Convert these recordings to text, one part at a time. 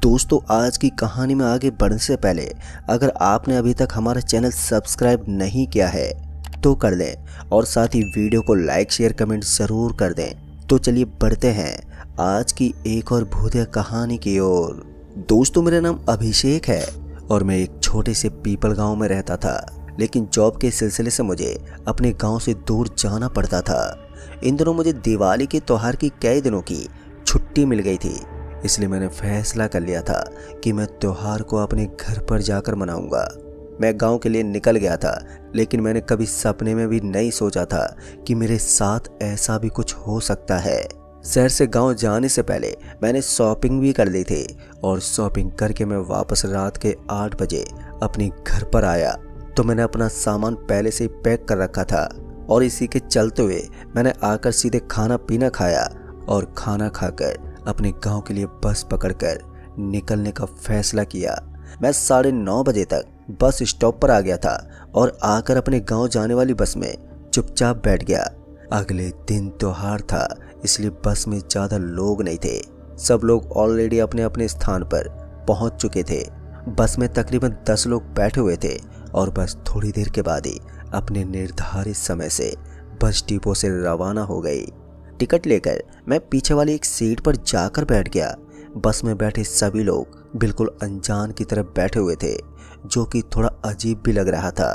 दोस्तों, आज की कहानी में आगे बढ़ने से पहले अगर आपने अभी तक हमारा चैनल सब्सक्राइब नहीं किया है तो कर लें और साथ ही वीडियो को लाइक शेयर कमेंट ज़रूर कर दें। तो चलिए बढ़ते हैं आज की एक और भूतिया कहानी की ओर। दोस्तों, मेरा नाम अभिषेक है और मैं एक छोटे से पीपल गांव में रहता था, लेकिन जॉब के सिलसिले से मुझे अपने गांव से दूर जाना पड़ता था। इन दिनों मुझे दिवाली के त्योहार की कई दिनों की छुट्टी मिल गई थी, इसलिए मैंने फैसला कर लिया था कि मैं त्योहार को अपने घर पर जाकर मनाऊंगा। मैं गांव के लिए निकल गया था, लेकिन मैंने कभी सपने में भी नहीं सोचा था कि मेरे साथ ऐसा भी कुछ हो सकता है। शहर से गांव जाने से पहले मैंने शॉपिंग भी कर ली थी और शॉपिंग करके मैं वापस रात के 8 बजे अपने घर पर आया तो मैंने अपना सामान पहले से ही पैक कर रखा था और इसी के चलते हुए मैंने आकर सीधे खाना पीना खाया और खाना खाकर अपने गांव के लिए बस पकड़कर निकलने का फैसला किया। मैं 9:30 बजे तक बस स्टॉप पर आ गया था और आकर अपने गांव जाने वाली बस में चुपचाप बैठ गया। अगले दिन त्योहार था, इसलिए बस में ज़्यादा लोग नहीं थे। सब लोग ऑलरेडी अपने अपने स्थान पर पहुंच चुके थे। बस में तकरीबन 10 लोग बैठे हुए थे और बस थोड़ी देर के बाद ही अपने निर्धारित समय से बस डिपो से रवाना हो गई। टिकट लेकर मैं पीछे वाली एक सीट पर जाकर बैठ गया। बस में बैठे सभी लोग बिल्कुल अनजान की तरफ बैठे हुए थे, जो कि थोड़ा अजीब भी लग रहा था।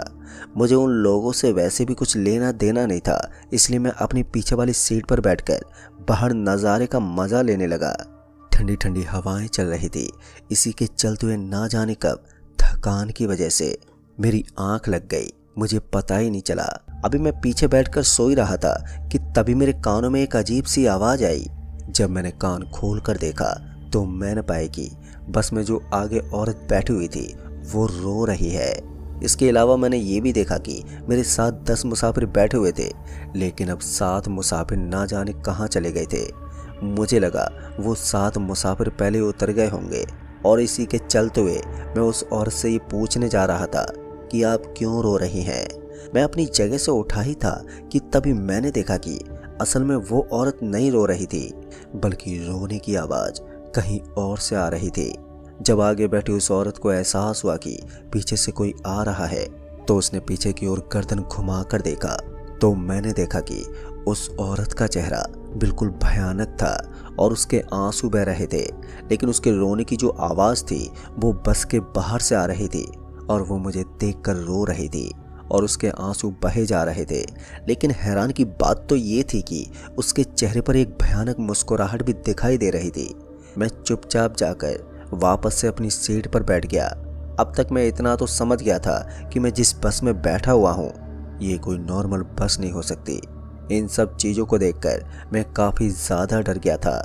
मुझे उन लोगों से वैसे भी कुछ लेना देना नहीं था, इसलिए मैं अपनी पीछे वाली सीट पर बैठकर बाहर नज़ारे का मज़ा लेने लगा। ठंडी ठंडी हवाएं चल रही थी, इसी के चलते हुए ना जाने कब थकान की वजह से मेरी आंख लग गई। मुझे पता ही नहीं चला। अभी मैं पीछे बैठकर सो ही रहा था कि तभी मेरे कानों में एक अजीब सी आवाज़ आई। जब मैंने कान खोल कर देखा तो मैंने पाया कि बस में जो आगे औरत बैठी हुई थी वो रो रही है। इसके अलावा मैंने ये भी देखा कि मेरे साथ 10 मुसाफिर बैठे हुए थे, लेकिन अब 7 मुसाफिर ना जाने कहाँ चले गए थे। मुझे लगा वो 7 मुसाफिर पहले उतर गए होंगे और इसी के चलते हुए मैं उस औरत से ये पूछने जा रहा था कि आप क्यों रो रही हैं। मैं अपनी जगह से उठा ही था कि तभी मैंने देखा कि असल में वो औरत नहीं रो रही थी, बल्कि रोने की आवाज़ कहीं और से आ रही थी। जब आगे बैठी उस औरत को एहसास हुआ कि पीछे से कोई आ रहा है तो उसने पीछे की ओर गर्दन घुमा कर देखा तो मैंने देखा कि उस औरत का चेहरा बिल्कुल भयानक था और उसके आंसू बह रहे थे, लेकिन उसके रोने की जो आवाज़ थी वो बस के बाहर से आ रही थी और वो मुझे देखकर रो रही थी और उसके आंसू बहे जा रहे थे। लेकिन हैरान की बात तो ये थी कि उसके चेहरे पर एक भयानक मुस्कुराहट भी दिखाई दे रही थी। मैं चुपचाप जाकर वापस से अपनी सीट पर बैठ गया। अब तक मैं इतना तो समझ गया था कि मैं जिस बस में बैठा हुआ हूँ ये कोई नॉर्मल बस नहीं हो सकती। इन सब चीज़ों को देखकर मैं काफ़ी ज़्यादा डर गया था।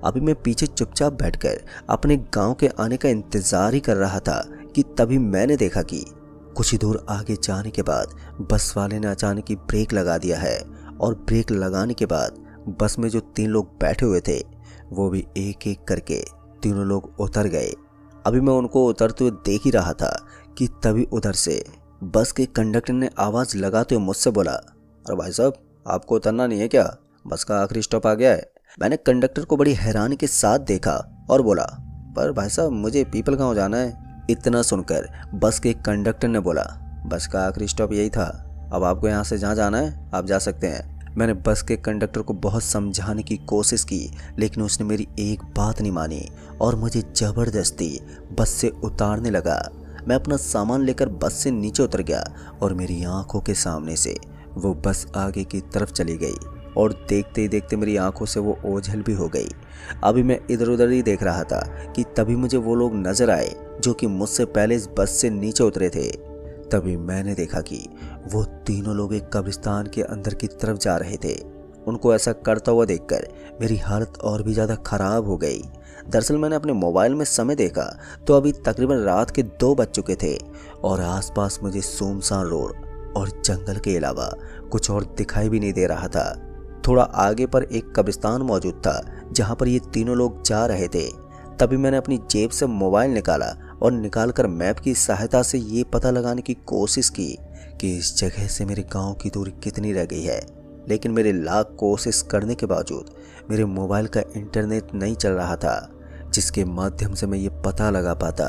अभी मैं पीछे चुपचाप बैठकर अपने गांव के आने का इंतज़ार ही कर रहा था कि तभी मैंने देखा कि कुछ ही दूर आगे जाने के बाद बस वाले ने अचानक ही ब्रेक लगा दिया है और ब्रेक लगाने के बाद बस में जो 3 लोग बैठे हुए थे वो भी एक एक करके तीनों लोग उतर गए। अभी मैं उनको उतरते हुए देख ही रहा था कि तभी उधर से बस के कंडक्टर ने आवाज़ लगाते हुए मुझसे बोला, अरे भाई साहब, आपको उतरना नहीं है क्या? बस का आखिरी स्टॉप आ गया है। मैंने कंडक्टर को बड़ी हैरानी के साथ देखा और बोला, पर भाई साहब, मुझे पीपल गाँव जाना है। इतना सुनकर बस के कंडक्टर ने बोला, बस का आखिरी स्टॉप यही था, अब आपको यहाँ से जहाँ जाना है आप जा सकते हैं। मैंने बस के कंडक्टर को बहुत समझाने की कोशिश की, लेकिन उसने मेरी एक बात नहीं मानी और मुझे ज़बरदस्ती बस से उतारने लगा। मैं अपना सामान लेकर बस से नीचे उतर गया और मेरी आंखों के सामने से वो बस आगे की तरफ चली गई और देखते ही देखते मेरी आंखों से वो ओझल भी हो गई। अभी मैं इधर उधर ही देख रहा था कि तभी मुझे वो लोग नज़र आए जो कि मुझसे पहले इस बस से नीचे उतरे थे। तभी मैंने देखा कि वो तीनों लोग एक कब्रिस्तान के अंदर की तरफ जा रहे थे। उनको ऐसा करता हुआ देखकर मेरी हालत और भी ज़्यादा ख़राब हो गई। दरअसल मैंने अपने मोबाइल में समय देखा तो अभी तकरीबन रात के 2 बज चुके थे और आसपास मुझे सुनसान रोड और जंगल के अलावा कुछ और दिखाई भी नहीं दे रहा था। थोड़ा आगे पर एक कब्रिस्तान मौजूद था जहाँ पर ये तीनों लोग जा रहे थे। तभी मैंने अपनी जेब से मोबाइल निकाला और निकालकर मैप की सहायता से ये पता लगाने की कोशिश की कि इस जगह से मेरे गांव की दूरी कितनी रह गई है, लेकिन मेरे लाख कोशिश करने के बावजूद मेरे मोबाइल का इंटरनेट नहीं चल रहा था। जिसके माध्यम से मैं ये पता लगा पाता।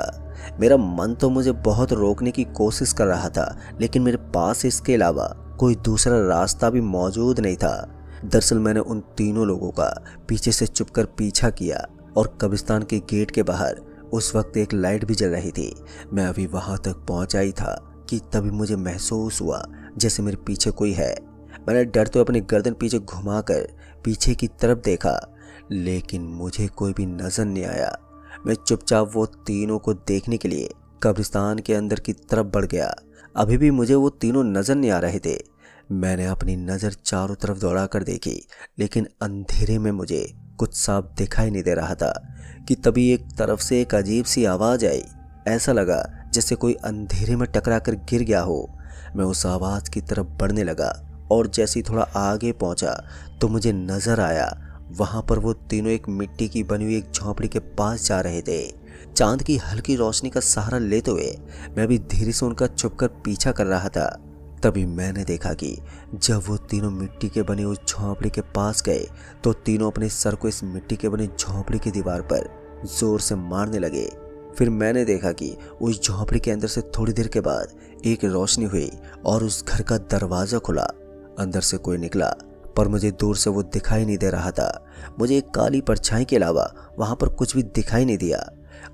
मेरा मन तो मुझे बहुत रोकने की कोशिश कर रहा था, लेकिन मेरे पास इसके अलावा कोई दूसरा रास्ता भी मौजूद नहीं था। दरअसल मैंने उन तीनों लोगों का पीछे से छुपकर पीछा किया और कब्रिस्तान के गेट के बाहर उस वक्त एक लाइट भी जल रही थी। मैं अभी वहां तक पहुंचा ही था कि तभी मुझे महसूस हुआ जैसे मेरे पीछे कोई है। मैंने डरते हुए अपनी गर्दन पीछे घुमाकर पीछे की तरफ देखा, लेकिन मुझे कोई भी नजर नहीं आया। मैं चुपचाप वो तीनों को देखने के लिए कब्रिस्तान के अंदर की तरफ बढ़ गया। अभी भी मुझे वो तीनों नजर नहीं आ रहे थे। मैंने अपनी नज़र चारों तरफ दौड़ा कर देखी, लेकिन अंधेरे में मुझे कुछ साफ दिखाई नहीं दे रहा था कि तभी एक तरफ से एक अजीब सी आवाज़ आई। ऐसा लगा जैसे कोई अंधेरे में टकरा कर गिर गया हो। मैं उस आवाज़ की तरफ बढ़ने लगा और जैसे ही थोड़ा आगे पहुंचा तो मुझे नज़र आया वहाँ पर वो तीनों एक मिट्टी की बनी हुई एक झोंपड़ी के पास जा रहे थे। चांद की हल्की रोशनी का सहारा लेते हुए मैं भी धीरे से उनका छुपकर पीछा कर रहा था। तभी मैंने देखा कि जब वो तीनों मिट्टी के बने उस झोंपड़ी के पास गए तो तीनों अपने सर को इस मिट्टी के बने झोंपड़ी की दीवार पर जोर से मारने लगे। फिर मैंने देखा कि उस झोंपड़ी के अंदर से थोड़ी देर के बाद एक रोशनी हुई और उस घर का दरवाजा खुला। अंदर से कोई निकला, पर मुझे दूर से वो दिखाई नहीं दे रहा था। मुझे एक काली परछाई के अलावा वहां पर कुछ भी दिखाई नहीं दिया।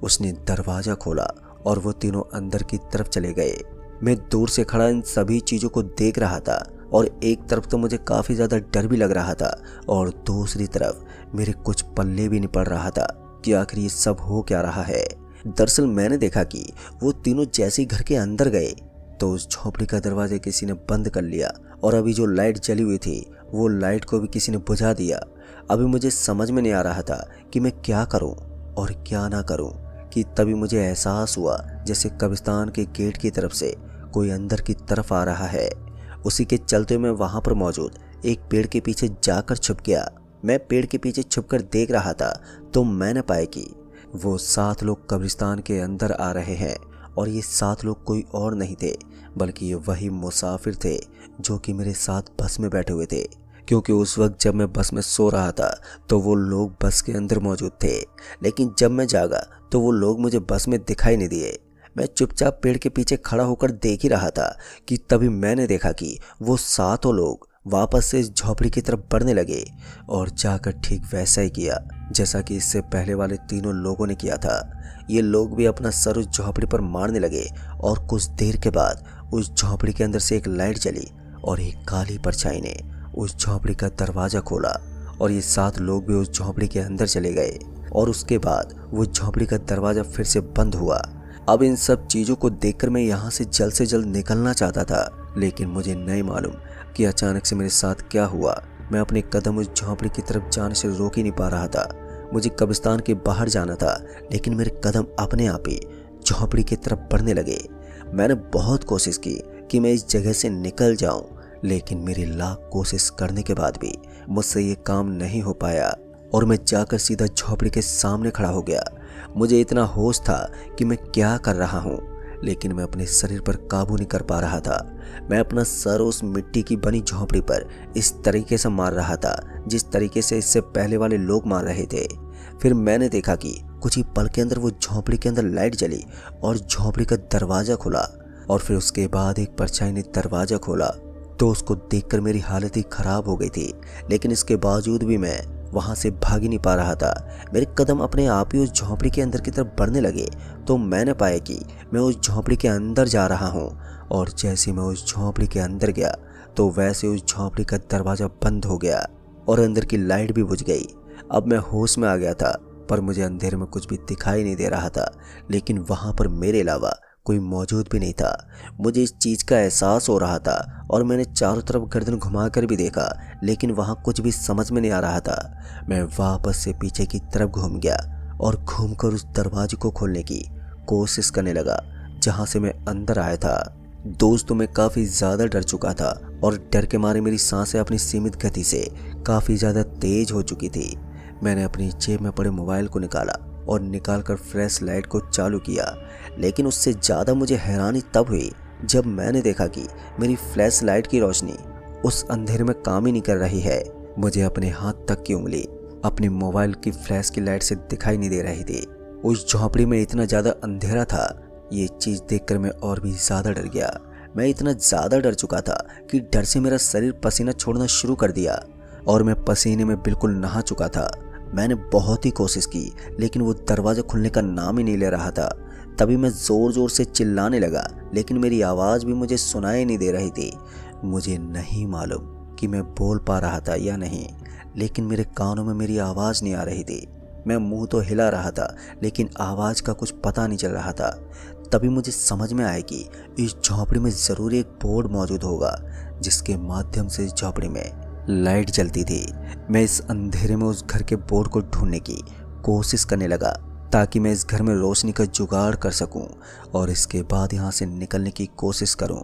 उसने दरवाजा खोला और वो तीनों अंदर की तरफ चले गए। मैं दूर से खड़ा इन सभी चीज़ों को देख रहा था और एक तरफ तो मुझे काफ़ी ज़्यादा डर भी लग रहा था और दूसरी तरफ मेरे कुछ पल्ले भी नहीं पड़ रहा था कि आखिर ये सब हो क्या रहा है। दरअसल मैंने देखा कि वो तीनों जैसे ही घर के अंदर गए तो उस झोंपड़ी का दरवाजा किसी ने बंद कर लिया और अभी जो लाइट जली हुई थी वो लाइट को भी किसी ने बुझा दिया। अभी मुझे समझ में नहीं आ रहा था कि मैं क्या करूं और क्या ना करूं कि तभी मुझे एहसास हुआ जैसे कब्रिस्तान के गेट की तरफ से कोई अंदर की तरफ आ रहा है। उसी के चलते मैं वहां पर मौजूद एक पेड़ के पीछे जाकर छुप गया। मैं पेड़ के पीछे छुपकर देख रहा था तो मैंने पाया कि वो 7 लोग कब्रिस्तान के अंदर आ रहे हैं और ये 7 लोग कोई और नहीं थे बल्कि ये वही मुसाफिर थे जो कि मेरे साथ बस में बैठे हुए थे। क्योंकि उस वक्त जब मैं बस में सो रहा था तो वो लोग बस के अंदर मौजूद थे, लेकिन जब मैं जागा तो वो लोग मुझे बस में दिखाई नहीं दिए। मैं चुपचाप पेड़ के पीछे खड़ा होकर देख ही रहा था कि तभी मैंने देखा कि वो 7 लोग वापस से इस झोपड़ी की तरफ बढ़ने लगे और जाकर ठीक वैसा ही किया जैसा कि इससे पहले वाले तीनों लोगों ने किया था। ये लोग भी अपना सर उस झोपड़ी पर मारने लगे और कुछ देर के बाद उस झोपड़ी के अंदर से एक लाइट जली और एक काली परछाई ने उस झोपड़ी का दरवाजा खोला और ये 7 लोग भी उस झोपड़ी के अंदर चले गए और उसके बाद वो झोपड़ी का दरवाजा फिर से बंद हुआ। अब इन सब चीज़ों को देखकर मैं यहाँ से जल्द निकलना चाहता था, लेकिन मुझे नहीं मालूम कि अचानक से मेरे साथ क्या हुआ। मैं अपने कदम उस झोंपड़ी की तरफ जाने से रोक ही नहीं पा रहा था। मुझे कब्रिस्तान के बाहर जाना था, लेकिन मेरे कदम अपने आप ही झोंपड़ी की तरफ बढ़ने लगे। मैंने बहुत कोशिश की कि मैं इस जगह से निकल जाऊं, लेकिन मेरी लाख कोशिश करने के बाद भी मुझसे ये काम नहीं हो पाया और मैं जाकर सीधा झोपड़ी के सामने खड़ा हो गया। मुझे इतना होश था कि मैं क्या कर रहा हूँ, लेकिन मैं अपने शरीर पर काबू नहीं कर पा रहा था। मैं अपना सर उस मिट्टी की बनी झोपड़ी पर इस तरीके से मार रहा था जिस तरीके से इससे पहले वाले लोग मार रहे थे। फिर मैंने देखा कि कुछ ही पल के अंदर वो झोपड़ी के अंदर लाइट जली और झोपड़ी का दरवाजा खुला और फिर उसके बाद एक परछाई ने दरवाजा खोला तो उसको देखकर मेरी हालत ही खराब हो गई थी। लेकिन इसके बावजूद भी मैं वहां से भाग ही नहीं पा रहा था। मेरे कदम अपने आप ही उस झोंपड़ी के अंदर की तरफ बढ़ने लगे तो मैंने पाया कि मैं उस झोंपड़ी के अंदर जा रहा हूं और जैसे मैं उस झोंपड़ी के अंदर गया तो वैसे उस झोंपड़ी का दरवाजा बंद हो गया और अंदर की लाइट भी बुझ गई। अब मैं होश में आ गया था, पर मुझे अंधेरे में कुछ भी दिखाई नहीं दे रहा था, लेकिन वहां पर मेरे अलावा कोई मौजूद भी नहीं था। मुझे इस चीज़ का एहसास हो रहा था और मैंने चारों तरफ गर्दन घुमाकर भी देखा, लेकिन वहाँ कुछ भी समझ में नहीं आ रहा था। मैं वापस से पीछे की तरफ घूम गया और घूमकर उस दरवाजे को खोलने की कोशिश करने लगा जहाँ से मैं अंदर आया था। दोस्तों, मैं काफ़ी ज़्यादा डर चुका था और डर के मारे मेरी सांसें अपनी सीमित गति से काफ़ी ज़्यादा तेज हो चुकी थी। मैंने अपनी जेब में पड़े मोबाइल को निकाला और निकालकर फ्लैश लाइट को चालू किया, लेकिन उससे ज़्यादा मुझे हैरानी तब हुई जब मैंने देखा कि मेरी फ्लैश लाइट की रोशनी उस अंधेरे में काम ही नहीं कर रही है। मुझे अपने हाथ तक की उंगली अपनी मोबाइल की फ्लैश की लाइट से दिखाई नहीं दे रही थी। उस झोपड़ी में इतना ज़्यादा अंधेरा था, ये चीज़ देखकर मैं और भी ज़्यादा डर गया। मैं इतना ज़्यादा डर चुका था कि डर से मेरा शरीर पसीना छोड़ना शुरू कर दिया और मैं पसीने में बिल्कुल नहा चुका था। मैंने बहुत ही कोशिश की लेकिन वो दरवाज़ा खुलने का नाम ही नहीं ले रहा था। तभी मैं ज़ोर ज़ोर से चिल्लाने लगा लेकिन मेरी आवाज़ भी मुझे सुनाई नहीं दे रही थी। मुझे नहीं मालूम कि मैं बोल पा रहा था या नहीं, लेकिन मेरे कानों में मेरी आवाज़ नहीं आ रही थी। मैं मुंह तो हिला रहा था लेकिन आवाज़ का कुछ पता नहीं चल रहा था। तभी मुझे समझ में आया कि इस झोपड़ी में ज़रूर एक बोर्ड मौजूद होगा जिसके माध्यम से इस झोपड़ी में लाइट जलती थी। मैं इस अंधेरे में उस घर के बोर्ड को ढूंढने की कोशिश करने लगा ताकि मैं इस घर में रोशनी का जुगाड़ कर सकूं और इसके बाद यहाँ से निकलने की कोशिश करूं।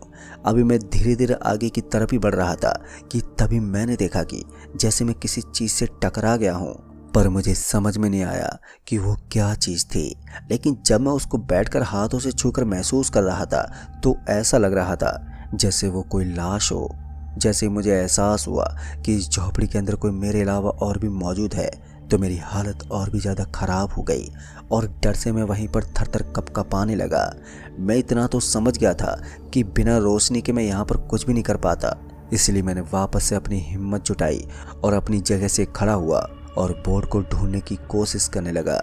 अभी मैं धीरे धीरे आगे की तरफ ही बढ़ रहा था कि तभी मैंने देखा कि जैसे मैं किसी चीज़ से टकरा गया हूँ, पर मुझे समझ में नहीं आया कि वो क्या चीज़ थी। लेकिन जब मैं उसको बैठकर हाथों से छूकर महसूस कर रहा था तो ऐसा लग रहा था जैसे वो कोई लाश हो। जैसे ही मुझे एहसास हुआ कि इस झोपड़ी के अंदर कोई मेरे अलावा और भी मौजूद है तो मेरी हालत और भी ज़्यादा ख़राब हो गई और डर से मैं वहीं पर थर-थर कँपने लगा। मैं इतना तो समझ गया था कि बिना रोशनी के मैं यहाँ पर कुछ भी नहीं कर पाता, इसलिए मैंने वापस से अपनी हिम्मत जुटाई और अपनी जगह से खड़ा हुआ और बोर्ड को ढूंढने की कोशिश करने लगा।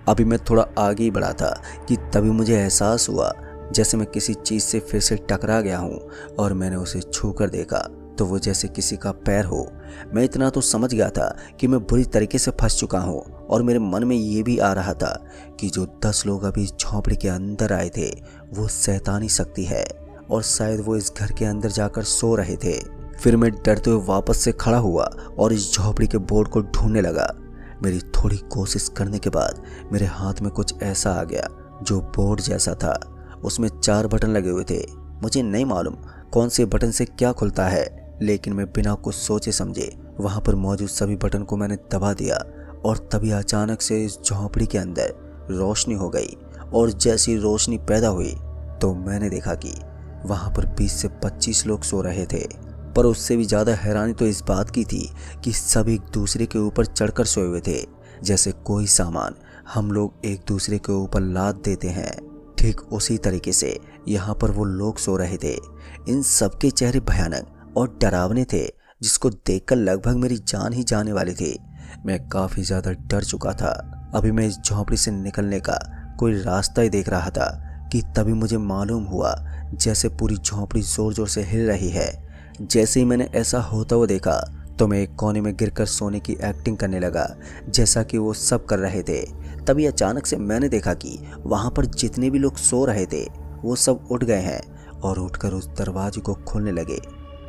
अभी मैं थोड़ा आगे ही बढ़ा था कि तभी मुझे एहसास हुआ जैसे मैं किसी चीज़ से फिर से टकरा गया हूँ और मैंने उसे छू कर देखा तो वो जैसे किसी का पैर हो। मैं इतना तो समझ गया था कि मैं बुरी तरीके से फंस चुका हूँ और मेरे मन में ये भी आ रहा था कि जो 10 लोग अभी इस झोंपड़ी के अंदर आए थे वो शैतानी शक्ति है और शायद वो इस घर के अंदर जाकर सो रहे थे। फिर मैं डरते हुए वापस से खड़ा हुआ और इस झोपड़ी के बोर्ड को ढूंढने लगा। मेरी थोड़ी कोशिश करने के बाद मेरे हाथ में कुछ ऐसा आ गया जो बोर्ड जैसा था। उसमें 4 बटन लगे हुए थे। मुझे नहीं मालूम कौन से बटन से क्या खुलता है, लेकिन मैं बिना कुछ सोचे समझे वहां पर मौजूद सभी बटन को मैंने दबा दिया और तभी अचानक से इस झोंपड़ी के अंदर रोशनी हो गई और जैसी रोशनी पैदा हुई तो मैंने देखा कि वहां पर 20 से 25 लोग सो रहे थे। पर उससे भी ज़्यादा हैरानी तो इस बात की थी कि सब एक दूसरे के ऊपर चढ़कर सोए हुए थे, जैसे कोई सामान हम लोग एक दूसरे के ऊपर लाद देते हैं। ठीक उसी तरीके से यहाँ पर वो लोग सो रहे थे। इन सबके चेहरे भयानक और डरावने थे जिसको देखकर लगभग मेरी जान ही जाने वाली थी। मैं काफ़ी ज़्यादा डर चुका था। अभी मैं इस झोंपड़ी से निकलने का कोई रास्ता ही देख रहा था कि तभी मुझे मालूम हुआ जैसे पूरी झोंपड़ी ज़ोर ज़ोर से हिल रही है। जैसे ही मैंने ऐसा होता हुआ देखा तो मैं एक कोने में गिरकर सोने की एक्टिंग करने लगा जैसा कि वो सब कर रहे थे। तभी अचानक से मैंने देखा कि वहाँ पर जितने भी लोग सो रहे थे वो सब उठ गए हैं और उठकर उस दरवाजे को खोलने लगे।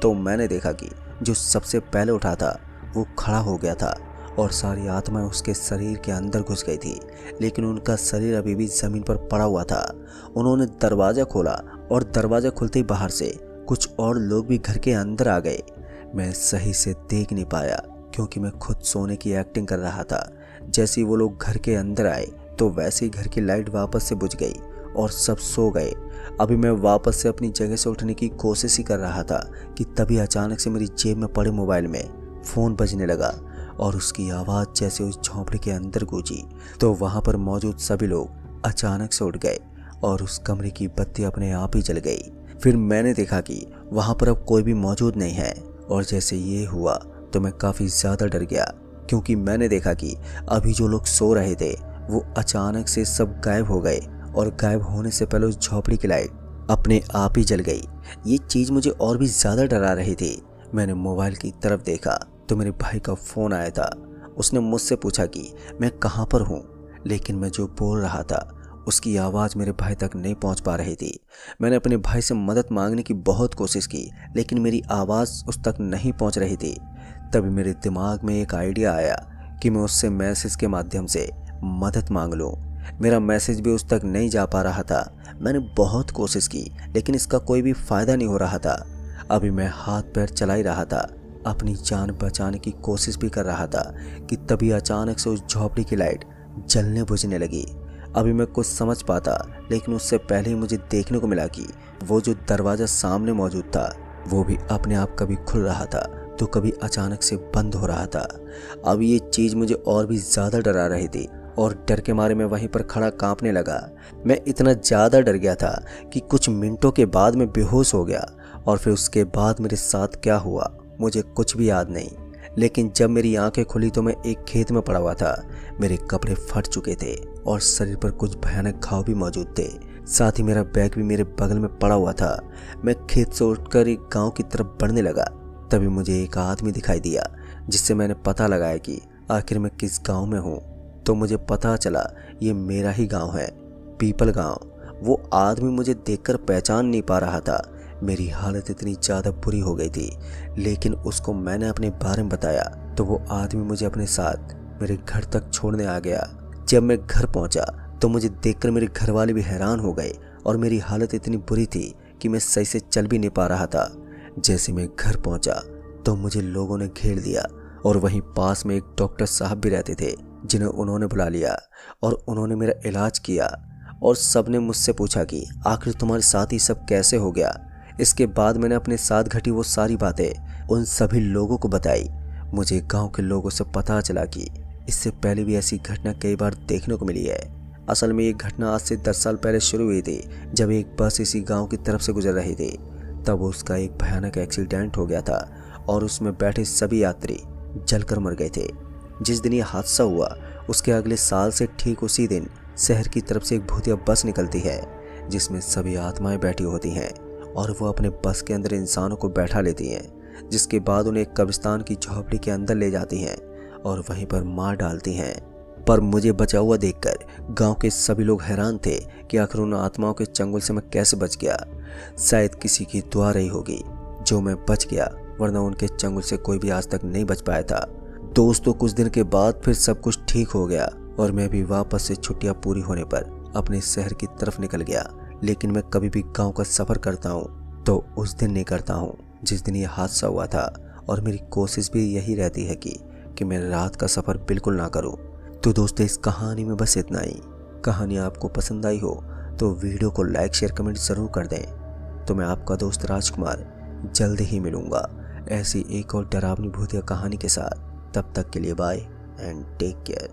तो मैंने देखा कि जो सबसे पहले उठा था वो खड़ा हो गया था और सारी आत्माएं उसके शरीर के अंदर घुस गई थी, लेकिन उनका शरीर अभी भी ज़मीन पर पड़ा हुआ था। उन्होंने दरवाज़ा खोला और दरवाज़ा खुलते ही बाहर से कुछ और लोग भी घर के अंदर आ गए। मैं सही से देख नहीं पाया क्योंकि मैं खुद सोने की एक्टिंग कर रहा था। जैसे ही वो लोग घर के अंदर आए तो वैसे ही घर की लाइट वापस से बुझ गई और सब सो गए। अभी मैं वापस से अपनी जगह से उठने की कोशिश ही कर रहा था कि तभी अचानक से मेरी जेब में पड़े मोबाइल में फ़ोन बजने लगा और उसकी आवाज़ जैसे उस झोंपड़ी के अंदर गूंजी तो वहाँ पर मौजूद सभी लोग अचानक से उठ गए और उस कमरे की बत्ती अपने आप ही जल गई। फिर मैंने देखा कि वहाँ पर अब कोई भी मौजूद नहीं है और जैसे ये हुआ तो मैं काफ़ी ज़्यादा डर गया क्योंकि मैंने देखा कि अभी जो लोग सो रहे थे वो अचानक से सब गायब हो गए और गायब होने से पहले उस झोपड़ी की लाइट अपने आप ही जल गई। ये चीज़ मुझे और भी ज़्यादा डरा रही थी। मैंने मोबाइल की तरफ देखा तो मेरे भाई का फ़ोन आया था। उसने मुझसे पूछा कि मैं कहाँ पर हूँ, लेकिन मैं जो बोल रहा था उसकी आवाज़ मेरे भाई तक नहीं पहुँच पा रही थी। मैंने अपने भाई से मदद मांगने की बहुत कोशिश की लेकिन मेरी आवाज़ उस तक नहीं पहुँच रही थी। तभी मेरे दिमाग में एक आइडिया आया कि मैं उससे मैसेज के माध्यम से मदद मांग लूँ। मेरा मैसेज भी उस तक नहीं जा पा रहा था। मैंने बहुत कोशिश की लेकिन इसका कोई भी फ़ायदा नहीं हो रहा था। अभी मैं हाथ पैर चला ही रहा था, अपनी जान बचाने की कोशिश भी कर रहा था कि तभी अचानक से उस झोपड़ी की लाइट जलने बुझने लगी। अभी मैं कुछ समझ पाता लेकिन उससे पहले ही मुझे देखने को मिला कि वो जो दरवाज़ा सामने मौजूद था वो भी अपने आप कभी खुल रहा था तो कभी अचानक से बंद हो रहा था। अब ये चीज़ मुझे और भी ज़्यादा डरा रही थी और डर के मारे मैं वहीं पर खड़ा कांपने लगा। मैं इतना ज़्यादा डर गया था कि कुछ मिनटों के बाद मैं बेहोश हो गया और फिर उसके बाद मेरे साथ क्या हुआ मुझे कुछ भी याद नहीं। लेकिन जब मेरी आंखें खुली तो मैं एक खेत में पड़ा हुआ था। मेरे कपड़े फट चुके थे और शरीर पर कुछ भयानक घाव भी मौजूद थे। साथ ही मेरा बैग भी मेरे बगल में पड़ा हुआ था। मैं खेत से उठकर एक गांव की तरफ बढ़ने लगा। तभी मुझे एक आदमी दिखाई दिया जिससे मैंने पता लगाया कि आखिर मैं किस गांव में हूँ। तो मुझे पता चला ये मेरा ही गांव है, पीपल गांव। वो आदमी मुझे देखकर पहचान नहीं पा रहा था। मेरी हालत इतनी ज़्यादा बुरी हो गई थी। लेकिन उसको मैंने अपने बारे में बताया तो वो आदमी मुझे अपने साथ मेरे घर तक छोड़ने आ गया। जब मैं घर पहुंचा तो मुझे देखकर मेरे घर वाले भी हैरान हो गए और मेरी हालत इतनी बुरी थी कि मैं सही से चल भी नहीं पा रहा था। जैसे मैं घर पहुंचा तो मुझे लोगों ने घेर लिया और वहीं पास में एक डॉक्टर साहब भी रहते थे जिन्हें उन्होंने बुला लिया और उन्होंने मेरा इलाज किया। और सबने मुझसे पूछा कि आखिर तुम्हारे साथ ही सब कैसे हो गया। इसके बाद मैंने अपने साथ घटी वो सारी बातें उन सभी लोगों को बताई। मुझे गांव के लोगों से पता चला कि इससे पहले भी ऐसी घटना कई बार देखने को मिली है। असल में ये घटना आज से 10 साल पहले शुरू हुई थी जब एक बस इसी गांव की तरफ से गुजर रही थी। तब उसका एक भयानक एक्सीडेंट हो गया था और उसमें बैठे सभी यात्री जलकर मर गए थे। जिस दिन ये हादसा हुआ उसके अगले साल से ठीक उसी दिन शहर की तरफ से एक भूतिया बस निकलती है जिसमें सभी आत्माएं बैठी होती हैं और वो अपने बस के अंदर इंसानों को बैठा लेती हैं, जिसके बाद उन्हें एक कब्रिस्तान की झोपड़ी के अंदर ले जाती हैं और वहीं पर मार डालती हैं। पर मुझे बचा हुआ देखकर गांव के सभी लोग हैरान थे कि आखिर उन आत्माओं के चंगुल से मैं कैसे बच गया। शायद किसी की दुआ रही होगी जो मैं बच गया, वरना उनके चंगुल से कोई भी आज तक नहीं बच पाया था। दोस्तों, कुछ दिन के बाद फिर सब कुछ ठीक हो गया और मैं भी वापस से छुट्टियां पूरी होने पर अपने शहर की तरफ निकल गया। लेकिन मैं कभी भी गांव का सफ़र करता हूँ तो उस दिन नहीं करता हूँ जिस दिन ये हादसा हुआ था। और मेरी कोशिश भी यही रहती है कि मैं रात का सफ़र बिल्कुल ना करूँ। तो दोस्तों, इस कहानी में बस इतना ही। कहानी आपको पसंद आई हो तो वीडियो को लाइक शेयर कमेंट ज़रूर कर दें। तो मैं आपका दोस्त राजकुमार जल्द ही मिलूँगा ऐसी एक और डरावनी भूतिया कहानी के साथ। तब तक के लिए बाय एंड टेक केयर।